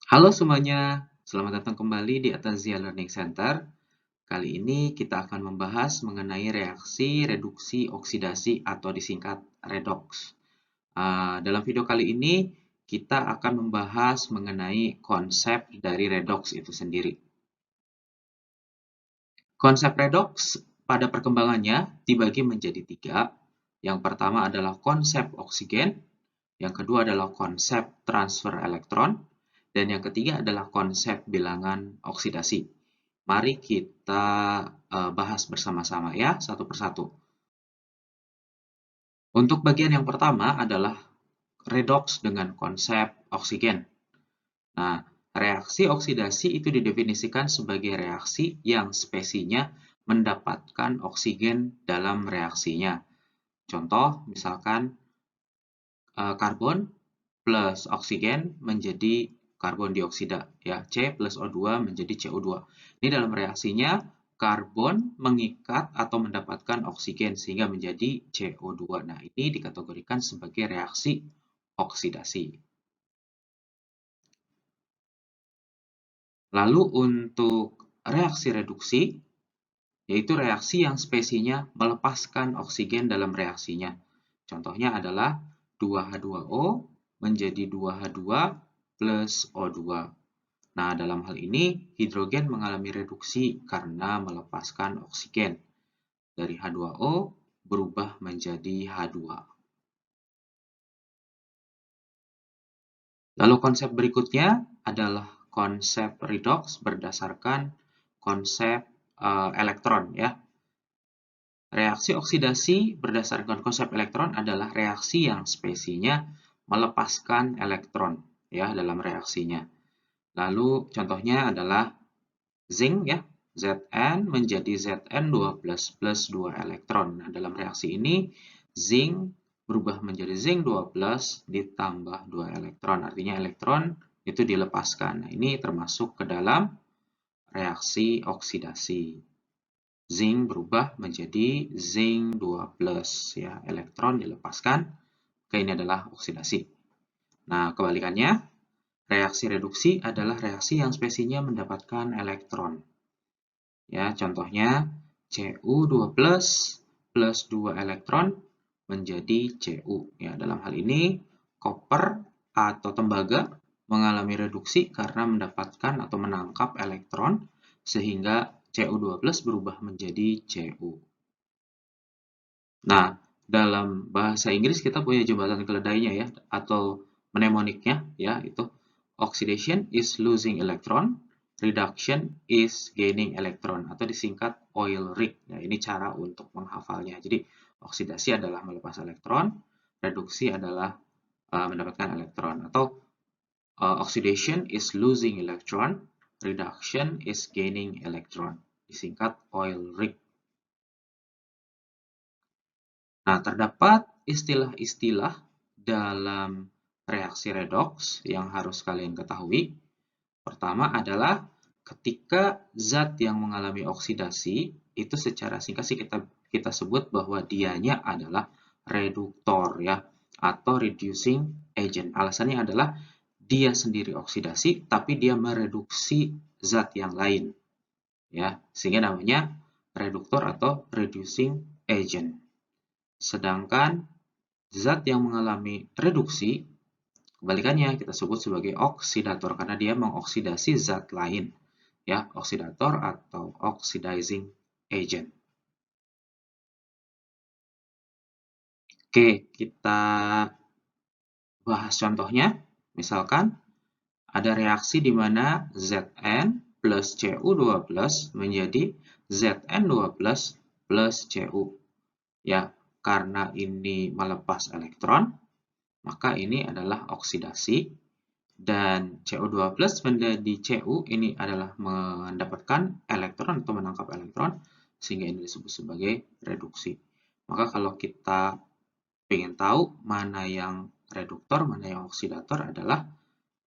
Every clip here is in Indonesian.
Halo semuanya, selamat datang kembali di Atazia Learning Center. Kali ini kita akan membahas mengenai reaksi reduksi oksidasi atau disingkat redox. Dalam video kali ini kita akan membahas mengenai konsep dari redox itu sendiri. Konsep redox pada perkembangannya dibagi menjadi tiga. Yang pertama adalah konsep oksigen, yang kedua adalah konsep transfer elektron, dan yang ketiga adalah konsep bilangan oksidasi. Mari kita bahas bersama-sama ya, satu persatu. Untuk bagian yang pertama adalah redox dengan konsep oksigen. Nah, reaksi oksidasi itu didefinisikan sebagai reaksi yang spesinya mendapatkan oksigen dalam reaksinya. Contoh, misalkan karbon plus oksigen menjadi karbon dioksida, ya, C plus O2 menjadi CO2. Ini dalam reaksinya karbon mengikat atau mendapatkan oksigen sehingga menjadi CO2. Nah, ini dikategorikan sebagai reaksi oksidasi. Lalu untuk reaksi reduksi, yaitu reaksi yang spesinya melepaskan oksigen dalam reaksinya. Contohnya adalah 2H2O menjadi 2H2 plus O2. Nah, dalam hal ini, hidrogen mengalami reduksi karena melepaskan oksigen. Dari H2O berubah menjadi H2. Lalu konsep berikutnya adalah konsep redox berdasarkan konsep elektron, ya. Reaksi oksidasi berdasarkan konsep elektron adalah reaksi yang spesinya melepaskan elektron, ya, dalam reaksinya. Lalu contohnya adalah zinc, ya, Zn menjadi Zn2+ plus 2 elektron. Nah, dalam reaksi ini zinc berubah menjadi zinc 2+ ditambah 2 elektron. Artinya elektron itu dilepaskan. Nah, ini termasuk ke dalam reaksi oksidasi. Zinc berubah menjadi zinc 2+, ya, elektron dilepaskan. Oke, ini adalah oksidasi. Nah, kebalikannya, reaksi reduksi adalah reaksi yang spesinya mendapatkan elektron. Ya, contohnya Cu2+ plus 2 elektron menjadi Cu. Ya, dalam hal ini koper atau tembaga mengalami reduksi karena mendapatkan atau menangkap elektron sehingga Cu2+ berubah menjadi Cu. Nah, dalam bahasa Inggris kita punya jembatan keledainya, ya, atau mnemoniknya, ya, itu oxidation is losing electron, reduction is gaining electron, atau disingkat oil rig. Nah, ini cara untuk menghafalnya. Jadi, oksidasi adalah melepas elektron, reduksi adalah mendapatkan elektron, atau oxidation is losing electron, reduction is gaining electron, disingkat oil rig. Nah, terdapat istilah-istilah dalam reaksi redox yang harus kalian ketahui. Pertama adalah ketika zat yang mengalami oksidasi, itu secara singkat sih kita sebut bahwa dianya adalah reduktor, ya, atau reducing agent. Alasannya adalah dia sendiri oksidasi, tapi dia mereduksi zat yang lain, ya, sehingga namanya reduktor atau reducing agent. Sedangkan zat yang mengalami reduksi, kebalikannya kita sebut sebagai oksidator karena dia mengoksidasi zat lain, ya, oksidator atau oxidizing agent. Oke, kita bahas contohnya. Misalkan ada reaksi di mana Zn plus Cu2+ menjadi Zn2+ plus Cu. Ya, karena ini melepas elektron, maka ini adalah oksidasi, dan Cu2+ menjadi Cu ini adalah mendapatkan elektron atau menangkap elektron, sehingga ini disebut sebagai reduksi. Maka kalau kita ingin tahu mana yang reduktor, mana yang oksidator adalah,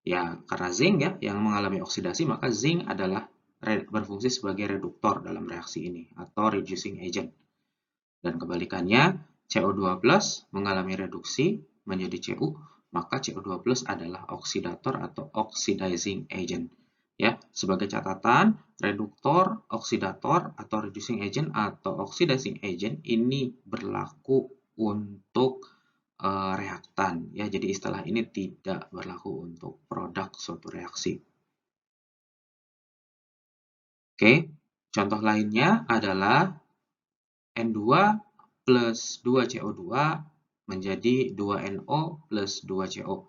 ya, karena zinc, ya, yang mengalami oksidasi, maka zinc adalah berfungsi sebagai reduktor dalam reaksi ini atau reducing agent. Dan kebalikannya, CO2+ mengalami reduksi menjadi Cu, maka CO2 plus adalah oksidator atau oxidizing agent. Ya, sebagai catatan, reduktor, oksidator atau reducing agent atau oxidizing agent ini berlaku untuk reaktan ya. Jadi istilah ini tidak berlaku untuk produk suatu reaksi. Oke, contoh lainnya adalah N2 plus 2CO2 menjadi 2NO plus 2CO.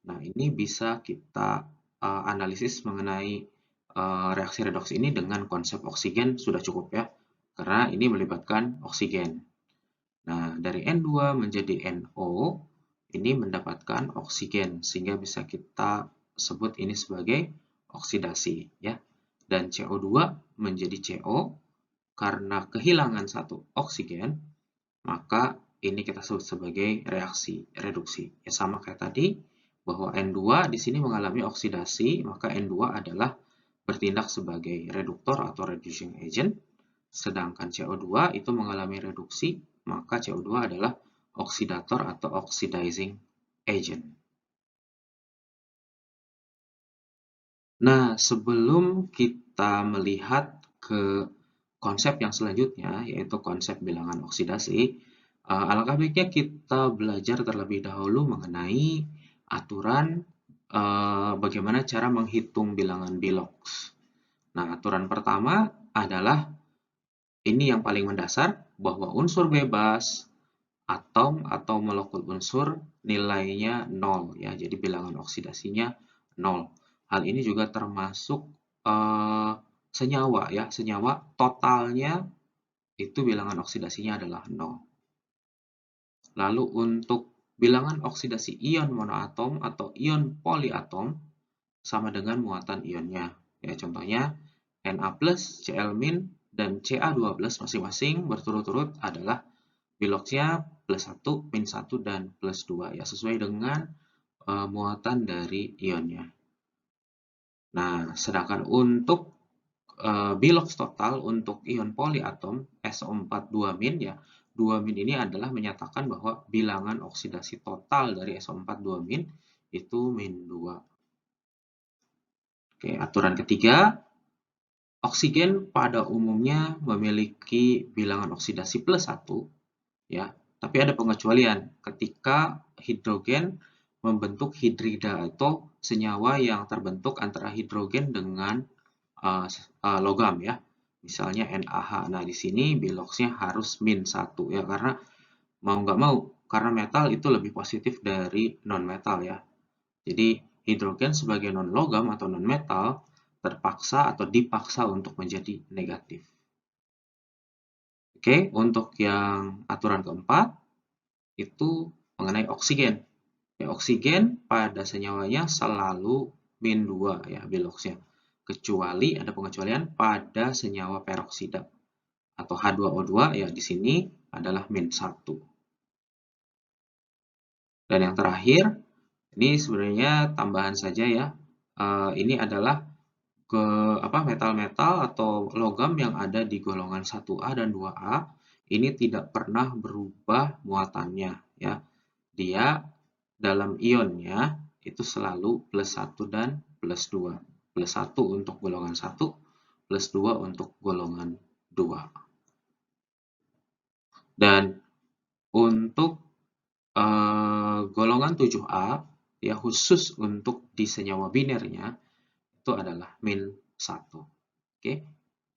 Nah, ini bisa kita analisis mengenai reaksi redoks ini dengan konsep oksigen sudah cukup ya, karena ini melibatkan oksigen. Nah, dari N2 menjadi NO, ini mendapatkan oksigen, sehingga bisa kita sebut ini sebagai oksidasi ya. Dan CO2 menjadi CO, karena kehilangan satu oksigen, maka ini kita sebut sebagai reaksi reduksi. Ya sama kayak tadi, bahwa N2 di sini mengalami oksidasi, maka N2 adalah bertindak sebagai reduktor atau reducing agent, sedangkan CO2 itu mengalami reduksi, maka CO2 adalah oksidator atau oxidizing agent. Nah, sebelum kita melihat ke konsep yang selanjutnya, yaitu konsep bilangan oksidasi, alangkah baiknya kita belajar terlebih dahulu mengenai aturan bagaimana cara menghitung bilangan Bilox. Nah, aturan pertama adalah ini yang paling mendasar, bahwa unsur bebas, atom atau molekul unsur nilainya 0 ya. Jadi bilangan oksidasinya 0. Hal ini juga termasuk senyawa ya. Senyawa totalnya itu bilangan oksidasinya adalah 0. Lalu untuk bilangan oksidasi ion monoatom atau ion poliatom sama dengan muatan ionnya. Ya, contohnya Na+, Cl- dan Ca12 masing-masing berturut-turut adalah Biloxnya +1, -1, dan +2 ya, sesuai dengan muatan dari ionnya. Nah, sedangkan untuk Bilox total untuk ion poliatom SO4 2- ya, 2- ini adalah menyatakan bahwa bilangan oksidasi total dari SO4 2- itu -2. Oke, aturan ketiga, oksigen pada umumnya memiliki bilangan oksidasi +1 ya, tapi ada pengecualian ketika hidrogen membentuk hidrida atau senyawa yang terbentuk antara hidrogen dengan logam ya. Misalnya NaH. Nah, di sini Biloxnya harus -1 ya, karena mau nggak mau, karena metal itu lebih positif dari non-metal ya. Jadi hidrogen sebagai non-logam atau non-metal terpaksa atau dipaksa untuk menjadi negatif. Oke, untuk yang aturan keempat, itu mengenai oksigen. Ya, oksigen pada senyawanya selalu -2 ya Biloxnya. Kecuali ada pengecualian pada senyawa peroksida atau H2O2 ya, di sini adalah -1. Dan yang terakhir, ini sebenarnya tambahan saja ya. Ini adalah metal-metal atau logam yang ada di golongan 1A dan 2A ini tidak pernah berubah muatannya ya. Dia dalam ionnya itu selalu +1 dan +2. +1 untuk golongan 1, +2 untuk golongan 2. Dan untuk golongan 7A ya, khusus untuk di senyawa binernya itu adalah -1. Oke.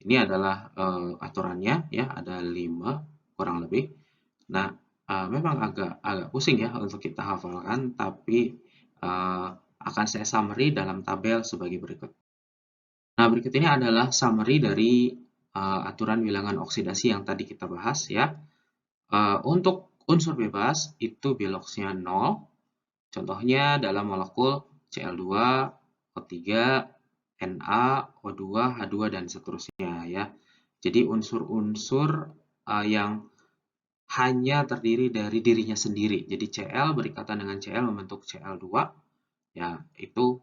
Ini adalah aturannya ya, ada 5 kurang lebih. Nah, memang agak pusing ya untuk kita hafalkan, tapi akan saya summary dalam tabel sebagai berikut. Nah, berikut ini adalah summary dari aturan bilangan oksidasi yang tadi kita bahas ya. Untuk unsur bebas itu Biloxnya 0. Contohnya dalam molekul Cl2, O3, Na, O2, H2, dan seterusnya ya. Jadi unsur-unsur yang hanya terdiri dari dirinya sendiri. Jadi Cl berikatan dengan Cl membentuk Cl2, ya itu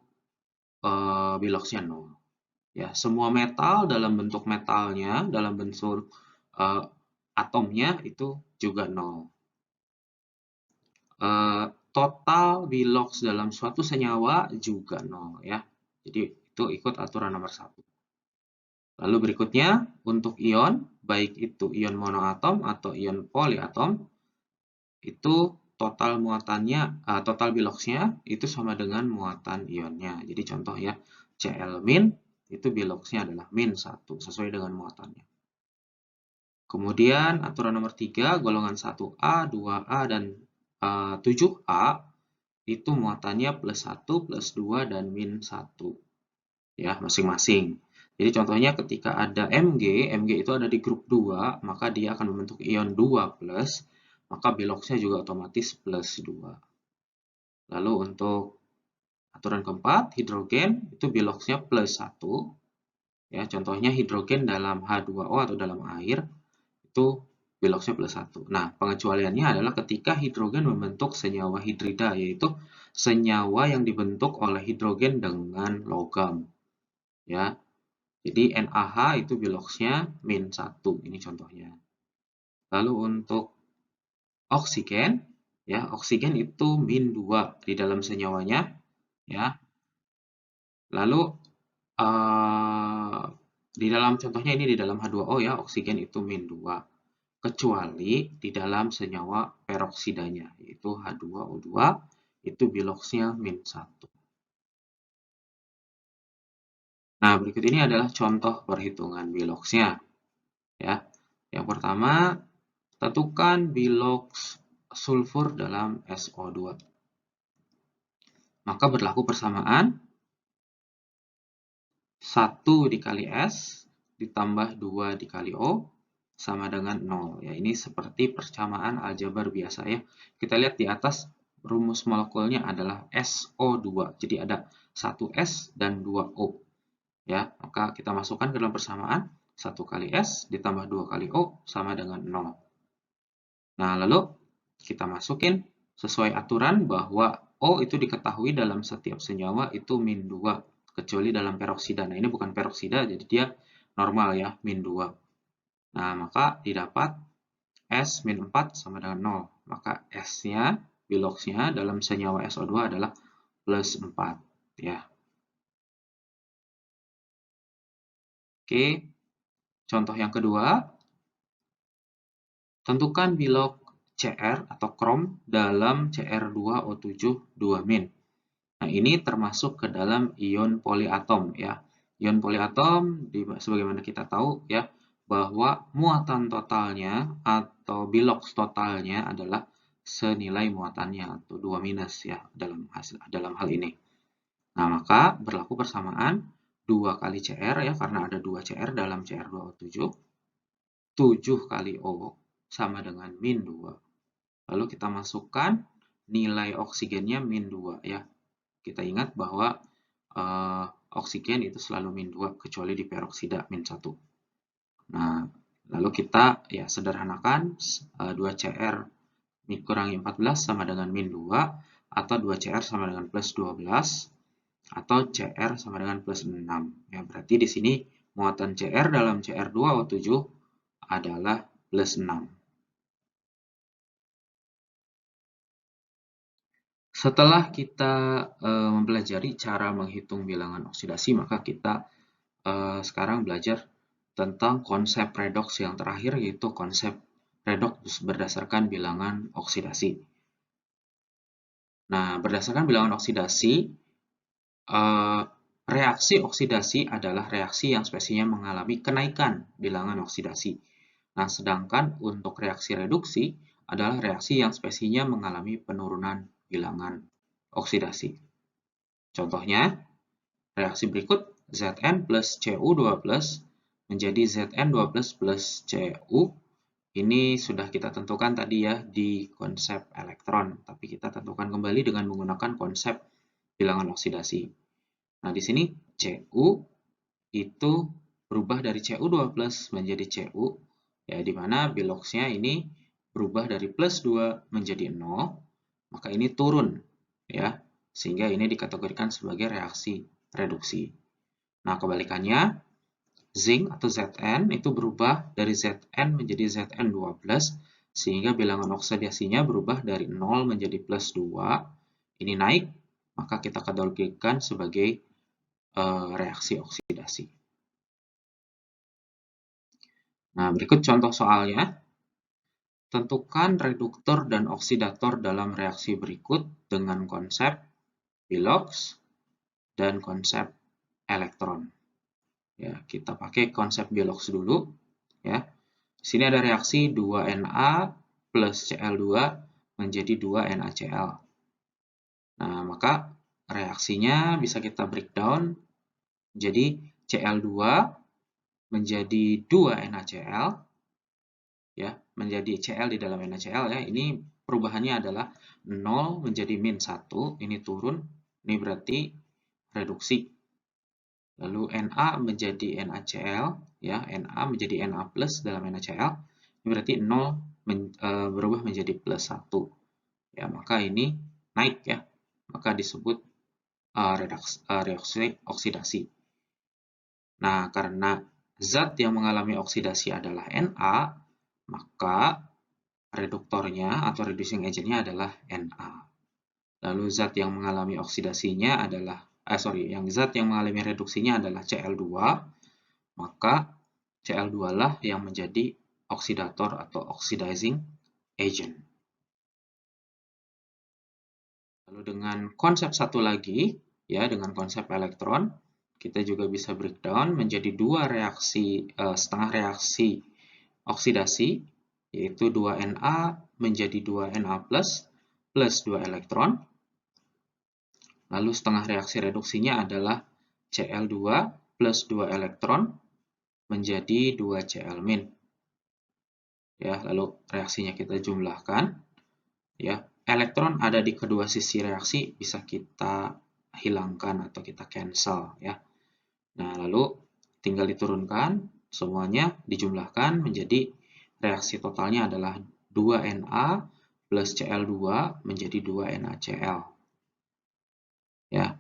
Biloxnya 0. Ya, semua metal dalam bentuk metalnya, dalam bentuk atomnya itu juga 0. total Bilox dalam suatu senyawa juga 0 ya. Jadi itu ikut aturan nomor 1. Lalu berikutnya untuk ion, baik itu ion monoatom atau ion poliatom, itu total muatannya, total Biloxnya itu sama dengan muatan ionnya. Jadi contoh ya, Cl- itu Biloxnya adalah -1 sesuai dengan muatannya. Kemudian aturan nomor 3, golongan 1A, 2A, dan 7A itu muatannya +1, +2, dan -1 ya masing-masing. Jadi contohnya ketika ada Mg itu ada di grup 2, maka dia akan membentuk ion 2+, maka Biloxnya juga otomatis +2. Lalu untuk aturan keempat, hidrogen itu Biloxnya +1. Ya, contohnya hidrogen dalam H2O atau dalam air itu Biloxnya +1. Nah, pengecualiannya adalah ketika hidrogen membentuk senyawa hidrida, yaitu senyawa yang dibentuk oleh hidrogen dengan logam. Ya, jadi NaH itu Biloxnya -1, ini contohnya. Lalu untuk oksigen, ya oksigen itu -2 di dalam senyawanya, ya. Lalu di dalam contohnya ini di dalam H2O ya, oksigen itu -2. Kecuali di dalam senyawa peroksidanya, yaitu H2O2, itu Biloxnya -1. Nah, berikut ini adalah contoh perhitungan Biloxnya. Ya. Yang pertama, tentukan Bilox sulfur dalam SO2. Maka berlaku persamaan 1 dikali S ditambah 2 dikali O sama dengan 0. Ya, ini seperti persamaan aljabar biasa ya. Kita lihat di atas rumus molekulnya adalah SO2. Jadi ada 1 S dan 2 O. Ya, maka kita masukkan ke dalam persamaan 1 kali S ditambah 2 kali O sama dengan 0. Nah, lalu kita masukin sesuai aturan bahwa O itu diketahui dalam setiap senyawa itu -2, kecuali dalam peroksida. Nah, ini bukan peroksida, jadi dia normal ya, -2. Nah, maka didapat S -4 sama dengan 0. Maka S-nya, Biloxnya dalam senyawa SO2 adalah +4. Ya. Oke, contoh yang kedua, tentukan Bilox Cr atau krom dalam Cr2O7 2-. Nah, ini termasuk ke dalam ion poliatom ya. Ion poliatom sebagaimana kita tahu ya bahwa muatan totalnya atau Bilox totalnya adalah senilai muatannya atau 2- ya dalam hal ini. Nah, maka berlaku persamaan 2 kali Cr ya karena ada 2 Cr dalam Cr2O7. 7 kali O sama dengan -2. Lalu kita masukkan nilai oksigennya -2 ya. Kita ingat bahwa oksigen itu selalu -2 kecuali di peroksida -1. Nah, lalu kita ya sederhanakan 2Cr dikurangi 14 sama dengan -2 atau 2Cr sama dengan +12 atau Cr sama dengan +6. Ya, berarti di sini muatan Cr dalam Cr2O7 adalah +6. Setelah kita mempelajari cara menghitung bilangan oksidasi, maka kita sekarang belajar tentang konsep redoks yang terakhir, yaitu konsep redoks berdasarkan bilangan oksidasi. Nah, berdasarkan bilangan oksidasi, reaksi oksidasi adalah reaksi yang spesiesnya mengalami kenaikan bilangan oksidasi. Nah, sedangkan untuk reaksi reduksi adalah reaksi yang spesiesnya mengalami penurunan bilangan oksidasi. Contohnya, reaksi berikut Zn plus Cu2 plus menjadi Zn2 plus Cu. Ini sudah kita tentukan tadi ya di konsep elektron, tapi kita tentukan kembali dengan menggunakan konsep bilangan oksidasi. Nah, di sini Cu itu berubah dari Cu2 plus menjadi Cu, ya di mana Biloxnya ini berubah dari +2 menjadi 0, maka ini turun ya, sehingga ini dikategorikan sebagai reaksi reduksi. Nah, kebalikannya, zinc atau Zn itu berubah dari Zn menjadi Zn2+, sehingga bilangan oksidasinya berubah dari 0 menjadi plus 2. Ini naik, maka kita kategorikan sebagai reaksi oksidasi. Nah, berikut contoh soalnya. Tentukan reduktor dan oksidator dalam reaksi berikut dengan konsep Bilox dan konsep elektron. Ya, kita pakai konsep Bilox dulu. Ya, di sini ada reaksi 2Na plus Cl2 menjadi 2NaCl. Nah, maka reaksinya bisa kita breakdown. Jadi Cl2 menjadi 2NaCl. Ya, menjadi Cl di dalam NaCl ya. Ini perubahannya adalah 0 menjadi min 1, ini turun. Ini berarti reduksi. Lalu Na menjadi NaCl ya, Na menjadi Na plus dalam NaCl. Ini berarti 0 berubah menjadi plus 1. Ya, maka ini naik ya. Maka disebut reaksi oksidasi. Nah, karena zat yang mengalami oksidasi adalah Na, maka reduktornya atau reducing agent-nya adalah Na. Lalu zat yang mengalami oksidasinya adalah zat yang mengalami reduksinya adalah Cl2, maka Cl2 lah yang menjadi oksidator atau oxidizing agent. Lalu dengan konsep satu lagi, ya dengan konsep elektron, kita juga bisa breakdown menjadi dua setengah reaksi oksidasi, yaitu 2Na menjadi 2Na plus 2 elektron. Lalu setengah reaksi reduksinya adalah Cl2 plus 2 elektron menjadi 2 Cl min. Ya, lalu reaksinya kita jumlahkan. Ya, elektron ada di kedua sisi reaksi, bisa kita hilangkan atau kita cancel ya. Nah, lalu tinggal diturunkan, semuanya dijumlahkan menjadi reaksi totalnya adalah 2Na plus Cl2 menjadi 2NaCl. Ya.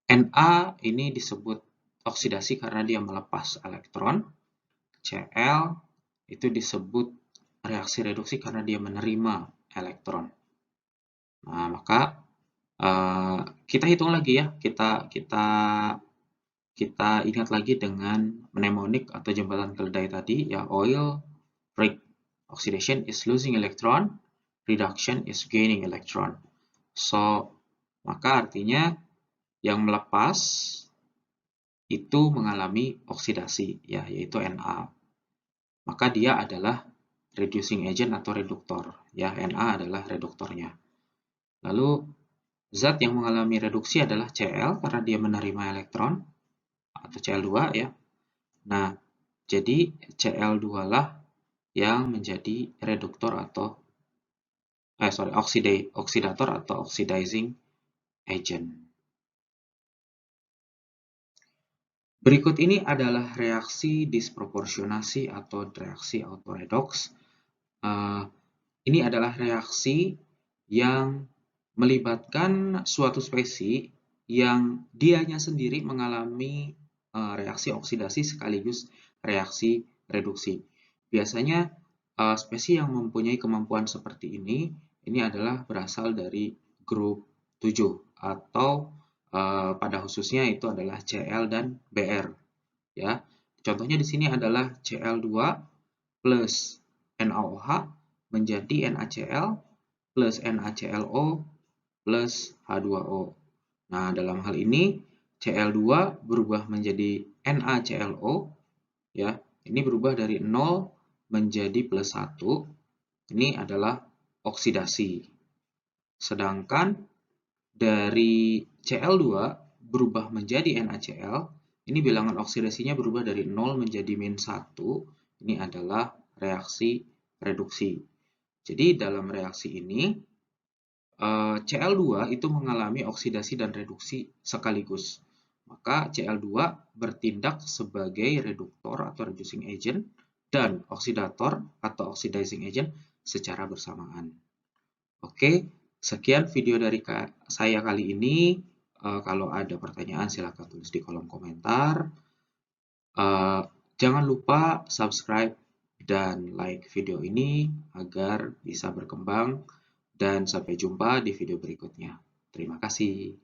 Na ini disebut oksidasi karena dia melepas elektron. Cl itu disebut reaksi reduksi karena dia menerima elektron. Nah, maka kita hitung lagi ya. Kita ingat lagi dengan mnemonik atau jembatan keledai tadi ya, oil break. Oxidation is losing electron, reduction is gaining electron. So, maka artinya yang melepas itu mengalami oksidasi ya, yaitu Na. Maka dia adalah reducing agent atau reduktor ya, Na adalah reduktornya. Lalu zat yang mengalami reduksi adalah Cl karena dia menerima elektron atau Cl2 ya. Nah, jadi Cl2 lah yang menjadi reduktor atau oksidator atau oxidizing agent. Berikut ini adalah reaksi disproporsionasi atau reaksi autoredox. Ini adalah reaksi yang melibatkan suatu spesi yang dianya sendiri mengalami reaksi oksidasi sekaligus reaksi reduksi. Biasanya spesi yang mempunyai kemampuan seperti ini adalah berasal dari grup 7 atau pada khususnya itu adalah Cl dan Br. Ya, contohnya di sini adalah Cl2 plus NaOH menjadi NaCl plus NaClO plus H2O. Nah, dalam hal ini Cl2 berubah menjadi NaClO. Ya, ini berubah dari 0 menjadi plus 1. Ini adalah oksidasi. Sedangkan dari Cl2 berubah menjadi NaCl, ini bilangan oksidasinya berubah dari 0 menjadi min 1. Ini adalah reaksi reduksi. Jadi dalam reaksi ini, Cl2 itu mengalami oksidasi dan reduksi sekaligus. Maka Cl2 bertindak sebagai reduktor atau reducing agent dan oksidator atau oxidizing agent secara bersamaan. Oke, sekian video dari saya kali ini. Kalau ada pertanyaan silakan tulis di kolom komentar. Jangan lupa subscribe dan like video ini agar bisa berkembang, dan sampai jumpa di video berikutnya. Terima kasih.